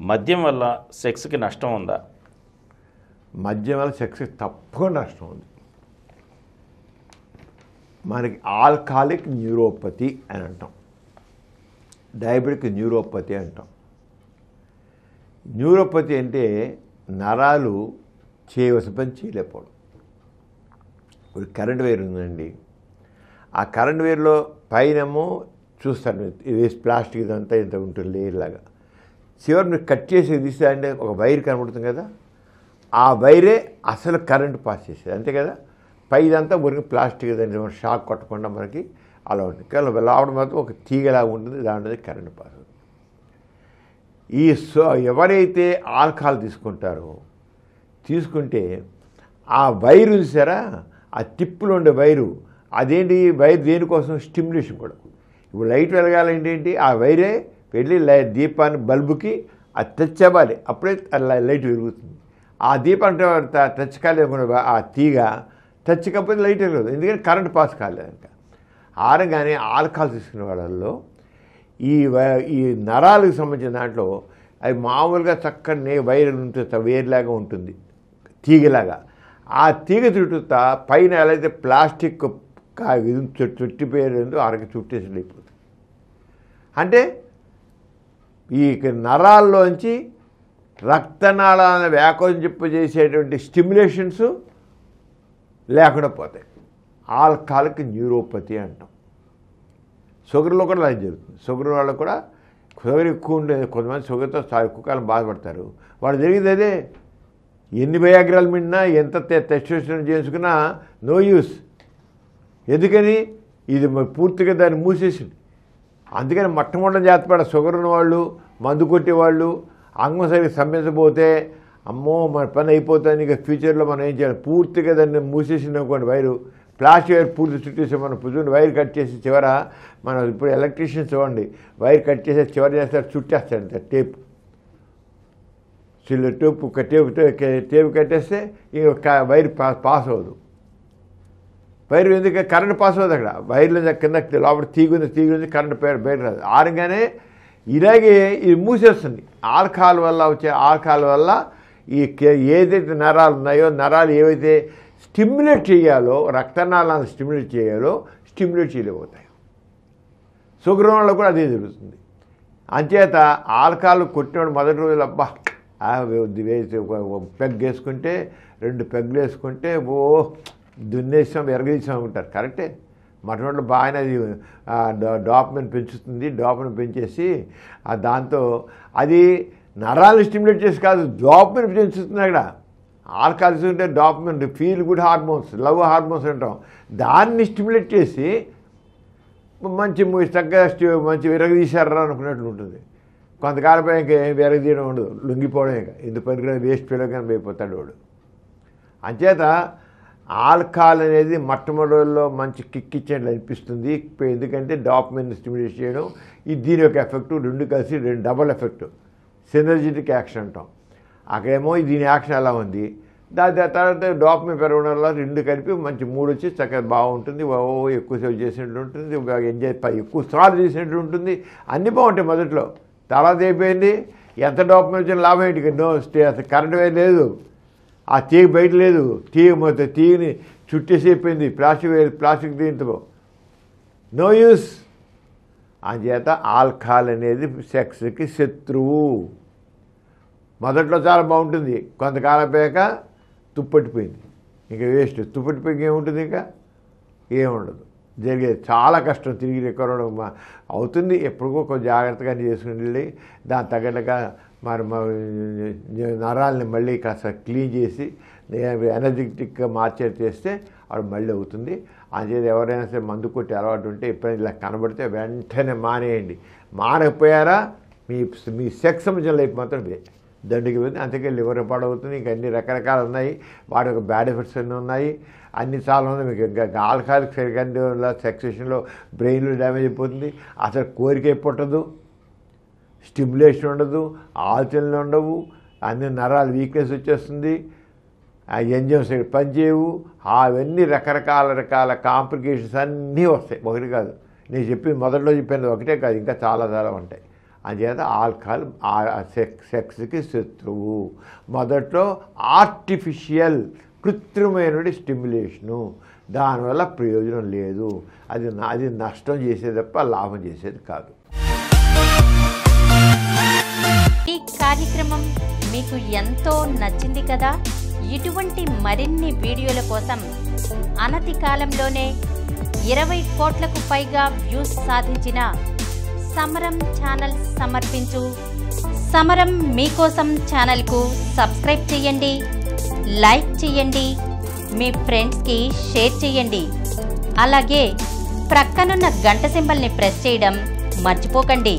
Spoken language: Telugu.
మద్యం వల్ల సెక్స్కి నష్టం ఉందా? మద్యం వల్ల సెక్స్కి తప్పకుండా నష్టం ఉంది. మనకి ఆల్కహాలిక్ న్యూరోపతి అని అంటాం, డయాబెటిక్ న్యూరోపతి అంటాం. న్యూరోపతి అంటే నరాలు చేయవలసిన పని చేయలేకపోవడం. ఇప్పుడు కరెంట్ వైర్ ఉందండి, ఆ కరెంట్ వైర్లో పైనేమో చూస్తారు వేసి ప్లాస్టిక్ ఇదంతా ఇంత ఉంటుంది లేయర్లాగా, చివరి మీరు కట్ చేసి తీస్తే అంటే ఒక వైర్ కనబడుతుంది కదా, ఆ వైరే అసలు కరెంట్ పాస్ చేసేది, అంతే కదా. పై ఇదంతా మనకి ప్లాస్టిక్ దాన్ని షాక్ కొట్టకుండా మనకి అలా ఉంటుంది. కానీ లావడం మాత్రం ఒక తీగలాగా ఉంటుంది, దాంట్లో కరెంట్ పాస్ అవుతుంది. ఎవరైతే ఆల్కహాల్ తీసుకుంటే ఆ వైరు చూసారా, ఆ టిప్పులో ఉండే వైరు, అదేంటి వైర్ దేనికోసం? స్టిమ్యులేషన్ కూడా. ఇప్పుడు లైట్ వెలగాలంటే ఆ వైరే వెళ్ళి దీపాన్ని బల్బుకి అది టచ్ అవ్వాలి, అప్పుడే లైట్ వెలుగుతుంది. ఆ దీపాన్ని టచ్ కాలేదు, ఆ తీగ టచ్ కాకపోతే లైట్ వెలగదు, ఎందుకంటే కరెంట్ పాస్ కాలేదు. ఇంకా ఆరగానే ఆల్కహాల్ తీసుకునే వాళ్ళల్లో ఈ నరాలకు సంబంధించిన దాంట్లో అవి మామూలుగా చక్కని వైర్ ఉంటుంది, వేర్లాగా ఉంటుంది, తీగలాగా. ఆ తీగ చుట్టూతా పైన ఎలా అయితే ప్లాస్టిక్ చుట్టిపోయేందుకు అరకి చుట్టేసి అయిపోతుంది. అంటే ఈ నరాల్లోంచి రక్తనాళాలను వ్యాకోచింపజేసేటువంటి స్టిమ్యులేషన్స్ లేకుండా పోతాయి. ఆల్కహాలిక్ న్యూరోపతి అంటాం. షుగర్లో కూడా అలా జరుగుతుంది. షుగర్ వాళ్ళకు కూడా షుగర్ ఎక్కువ ఉండేది, కొంతమంది షుగర్తో ఎక్కువ కాలం బాధపడతారు. వాళ్ళు జరిగింది అదే, ఎన్ని బయాగ్రాలు మిన్నా ఎంత టెస్టోస్టెరాన్ చేసుకున్నా నో యూస్. ఎందుకని? ఇది పూర్తిగా దాన్ని మూసేసింది. అందుకని మొట్టమొదటి జాతపడ షుగర్ ఉన్నవాళ్ళు, మందు కొట్టేవాళ్ళు, అంగం సరిగ్గా స్తంభించబోతే అమ్మో మన పని అయిపోతుంది, ఇక ఫ్యూచర్లో మనం ఏం చేయాలి, పూర్తిగా దాన్ని మూసేసింది అనుకోండి వైరు, ప్లాస్టిక్ వైర్ పూర్తి చుట్టేసి మనం పుచ్చుకుని వైర్ కట్ చేసి చివర మనం ఇప్పుడు ఎలక్ట్రీషియన్స్ చూడండి, వైర్ కట్ చేసి చివర చేస్తారు, చుట్టేస్తాడు టేప్, టేప్ కట్టేస్తే ఇక వైర్ పాస్ అవ్వదు. వైర్ ఎందుకు కరెంట్ పాస్ అవ్వదు, అక్కడ వైర్లు కింద లోపల తీగి ఉంది, కరెంట్ బయట రాదు. ఆరగానే ఇలాగే ఇది మూసేస్తుంది. ఆల్కహాల్ వల్ల ఈ ఏదైతే నరాలు ఉన్నాయో, నరాలు ఏవైతే స్టిమ్యులేట్ చేయాలో, రక్తనాళాలను స్టిమ్యులేట్ చేయలేకపోతాయి. షుగర్ వల్ల కూడా అదే జరుగుతుంది. అంచేత ఆల్కహాల్ కొట్టినప్పుడు మొదటి రోజులు అబ్బా పెగ్ వేసుకుంటే 2 పెగ్గులు వేసుకుంటే దున్నేసాం ఎరగదీసాం అనుకుంటారు. కరెక్టే, మొట్టమొదటి బాగానే అది డోపమైన్ పెంచుతుంది. డోపమైన్ పెంచేసి దాంతో అది నరాలను స్టిమ్యులేట్ చేసి కాదు, డోపమైన్ పెంచుతుంది. అక్కడ ఆల్కహాల్ తీసుకుంటే dopamine feel good hormones, love hormones అంటాం, దాన్ని స్టిమ్యులేట్ చేసి మంచి మంచి విరగదీశారా అనుకున్నట్లు ఉంటుంది. కొంతకాలం పై ఇంకా ఏం విరగదీయడం ఉండదు, లొంగిపోవడం. ఇంకా ఎందుకు పనికిరాని వేస్ట్ పిల్లగానే అయిపోతాడు వాడు. అంచేత ఆల్కహాల్ అనేది మొట్టమొదటిలో మంచి కిక్ ఇచ్చేట్లు అనిపిస్తుంది, ఎందుకంటే డోపమైన్ స్టిమ్యులేట్ చేయడం, దీని యొక్క ఎఫెక్టు రెండు కలిసి డబల్ ఎఫెక్ట్, సినర్జెటిక్ యాక్షన్ అంటాం. అక్కడేమో దీని యాక్షన్ ఎలా ఉంది, దాని తర్వాత డోపమైన్ పెరగడం వల్ల 2 కలిపి మంచి మూడ్ వచ్చి చక్కగా బాగుంటుంది, ఎక్కువసేపు చేసినట్టు ఉంటుంది, ఎక్కువ సార్లు చేసినట్టు ఉంటుంది, అన్నీ బాగుంటాయి మొదట్లో. తర్వాత అయిపోయింది, ఎంత డోపమైన్ వచ్చిన లాభం ఏంటి? అసలు కరెంట్ వేర్ లేదు, ఆ తీగ బయట లేదు, తీగని చుట్టేసి అయిపోయింది, ప్లాస్టిక్ దీంతో నో యూస్. అంచేత ఆల్కహాల్ అనేది సెక్స్కి శత్రువు. మొదట్లో చాలా బాగుంటుంది, కొంతకాలం పోయాక తుప్పట్టిపోయింది, ఇంకా వేస్ట్. తుప్పట్టిపోయి ఏముంటుంది, ఇంకా ఏముండదు. జరిగేది చాలా కష్టం, తిరిగి రికవర్ అవుతుంది. ఎప్పుడుకో కొంచెం జాగ్రత్తగా చేసుకుని దాని తగ్గట్టుగా మరి నరాలని మళ్ళీ కాస్త క్లీన్ చేసి ఎనర్జెటిక్గా మార్చేది చేస్తే అది మళ్ళీ అవుతుంది. అంచేది ఎవరైనా సరే మందు కొట్టి అలవాటు ఉంటే ఎప్పుడైనా ఇలా కనబడితే వెంటనే మానేయండి. మానకపోయారా మీ సెక్స్ సంబంధించిన లైఫ్ మాత్రం దండికి పోతుంది. అంతకే లివర్ పాడవుతుంది, ఇంకా అన్ని రకరకాలు ఉన్నాయి, వాటి యొక్క బ్యాడ్ ఎఫెక్ట్స్ అన్నీ ఉన్నాయి, అన్ని చాలా ఉన్నాయి. మీకు ఇంకా ఆల్కహాలిక్ వల్ల సెక్సేషన్లో బ్రెయిన్లో డ్యామేజ్ అయిపోతుంది, అసలు కోరిక పుట్టదు, స్టిమ్యులేషన్ ఉండదు, ఆలోచనలు ఉండవు, అన్ని నరాలు వీక్నెస్ వచ్చేస్తుంది, ఆ ఎంజైమ్స్ పనిచేయవు, అవన్నీ రకరకాల కాంప్లికేషన్స్ అన్నీ వస్తాయి. ఒకటి కాదు, నేను చెప్పింది మొదట్లో చెప్పాను ఒకటే కాదు, ఇంకా చాలా ఉంటాయి. అంచేత ఆల్కహాల్ సెక్స్కి శత్రువు. మొదట్లో ఆర్టిఫిషియల్ కృత్రిమైన స్టిమ్యులేషను, దానివల్ల ప్రయోజనం లేదు. అది నష్టం చేసేది తప్ప లాభం చేసేది కాదు. ఈ కార్యక్రమం మీకు ఎంతో నచ్చింది కదా. ఇటువంటి మరిన్ని వీడియోల కోసం అనతి కాలంలోనే 20 కోట్లకు పైగా వ్యూస్ సాధించిన సమరం ఛానల్ సమర్పించు సమరం మీకోసం ఛానల్కు సబ్స్క్రైబ్ చేయండి, లైక్ చేయండి, మీ ఫ్రెండ్స్కి షేర్ చేయండి. అలాగే ప్రక్కనున్న గంట సింబల్ని ప్రెస్ చేయడం మర్చిపోకండి.